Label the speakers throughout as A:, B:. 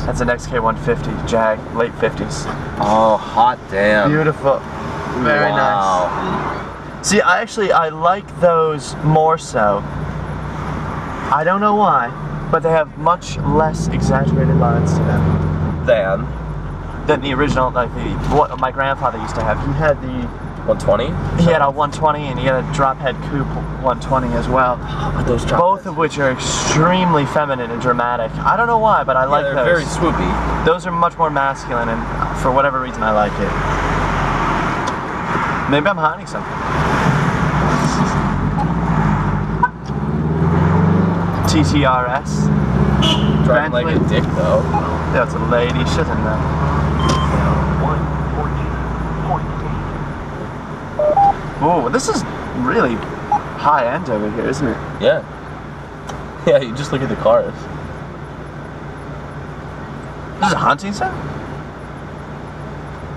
A: That's an XK150 Jag, late 50s.
B: Oh, hot damn.
A: Beautiful. Very
B: wow.
A: nice. See, I like those more so. I don't know why, but they have much less exaggerated lines to them. Than the original, like what my grandfather used to have. He had the
B: 120?
A: He had a 120 and he had a drop head coupe 120 as well.
B: Those
A: both of which are extremely feminine and dramatic. I don't know why, but I like those.
B: They're very swoopy.
A: Those are much more masculine, and for whatever reason I like it. Maybe I'm hiding something. TTRS.
B: Driving like a dick though.
A: Yeah, it's a lady, shouldn't know. Ooh, this is really high end over here, isn't it?
B: Yeah. Yeah, you just look at the cars.
A: This is a Huntington?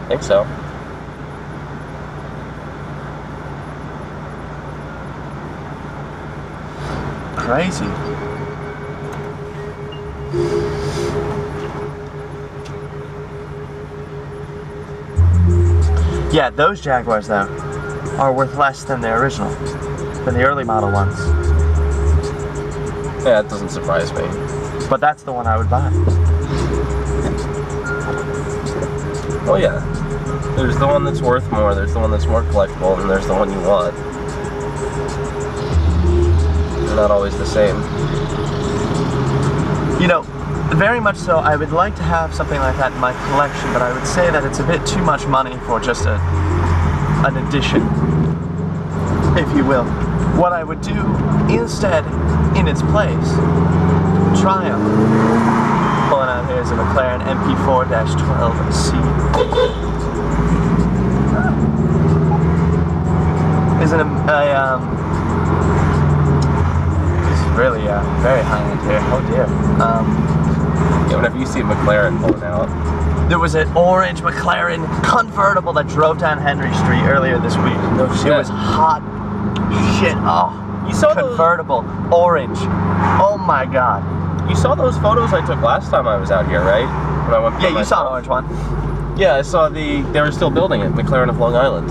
B: I think so.
A: Crazy. Yeah, those Jaguars though are worth less than the original, than the early model ones.
B: Yeah, it doesn't surprise me.
A: But that's the one I would buy.
B: Oh yeah. There's the one that's worth more, there's the one that's more collectible, and there's the one you want. They're not always the same.
A: You know, very much so, I would like to have something like that in my collection, but I would say that it's a bit too much money for just an addition, if you will. What I would do instead, in its place, Triumph. Pulling out here is a McLaren MP4-12C. Isn't this is really very high end here. Oh dear.
B: Yeah, whenever you see a McLaren pulling out.
A: There was an orange McLaren convertible that drove down Henry Street earlier this week.
B: No shit.
A: It was hot shit. Oh,
B: you saw
A: convertible, orange. Oh my god.
B: You saw those photos I took last time I was out here, right? When I went.
A: Yeah, you saw an orange one.
B: Yeah, I saw they were still building it, McLaren of Long Island.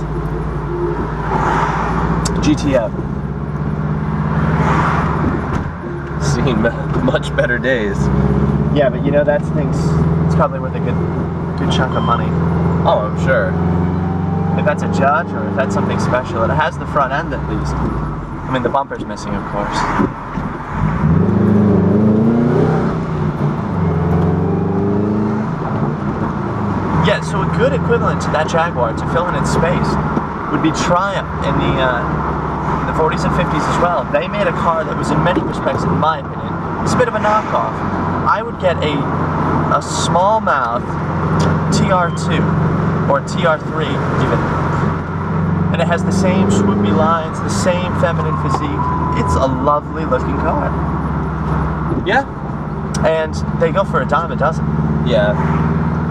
A: GTO.
B: Seen much better days.
A: Yeah, but you know that thing's, it's probably worth a good chunk of money.
B: Oh, I'm sure.
A: If that's a Judge or if that's something special, it has the front end at least. I mean, the bumper's missing, of course. Yeah, so a good equivalent to that Jaguar to fill in its space would be Triumph in the 40s and 50s as well. They made a car that was in many respects, in my opinion, it's a bit of a knockoff. I would get a small mouth TR2 or TR3 even, and it has the same swoopy lines, the same feminine physique. It's a lovely looking car.
B: Yeah.
A: And they go for a dime a dozen.
B: Yeah.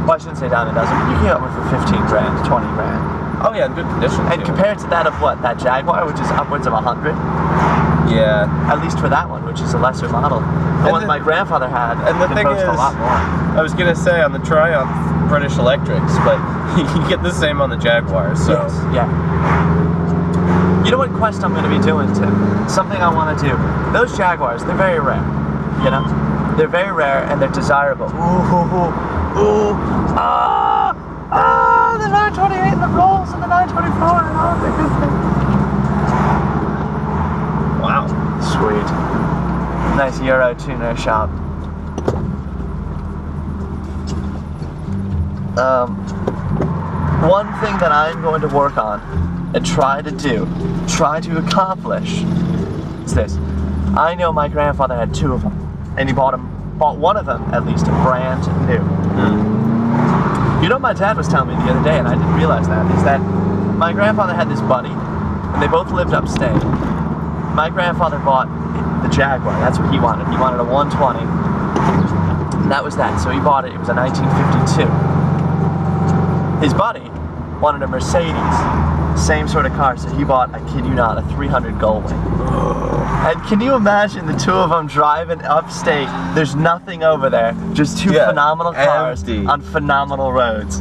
A: Well, I shouldn't say dime a dozen, but you can get one for 15 grand, 20 grand.
B: Oh yeah, in good condition.
A: And
B: too.
A: compared to that of what? That Jaguar, which is upwards of 100?
B: Yeah.
A: At least for that one, which is a lesser model. The one my grandfather had,
B: and the thing is,
A: a lot more.
B: I was gonna say on the Triumph, British Electrics, but you get the same on the Jaguar, so.
A: Yes, yeah. You know what quest I'm gonna be doing, Tim? Something I wanna do. Those Jaguars, they're very rare, you know? They're very rare and they're desirable. The 928 and the Rolls and the 924 and all the good things.
B: Wow.
A: Sweet. Nice Euro tuner shop. One thing that I'm going to work on and try to accomplish is this. I know my grandfather had two of them, and he bought one of them at least brand new. You know what my dad was telling me the other day, and I didn't realize that, is that my grandfather had this buddy, and they both lived upstate. My grandfather bought the Jaguar, that's what he wanted. He wanted a 120, and that was that, so he bought it. It was a 1952. His buddy wanted a Mercedes, same sort of car, so he bought, I kid you not, a 300 Gullwing. And can you imagine the two of them driving upstate? There's nothing over there, just two phenomenal cars
B: empty.
A: on phenomenal roads.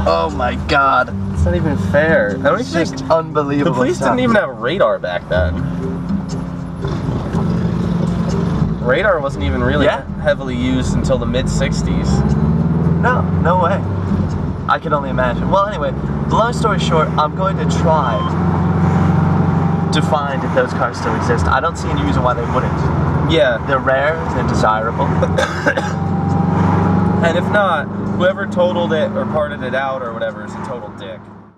A: Oh my God.
B: It's not even fair. I don't
A: It's
B: even
A: just
B: think
A: unbelievable
B: the police
A: stuff.
B: didn't even have radar back then. Radar wasn't even really heavily used until the mid-60s.
A: No, no way. I can only imagine. Well, anyway, long story short, I'm going to try to find if those cars still exist. I don't see any reason why they wouldn't.
B: Yeah.
A: They're rare, they're desirable.
B: And if not, whoever totaled it or parted it out or whatever is a total dick.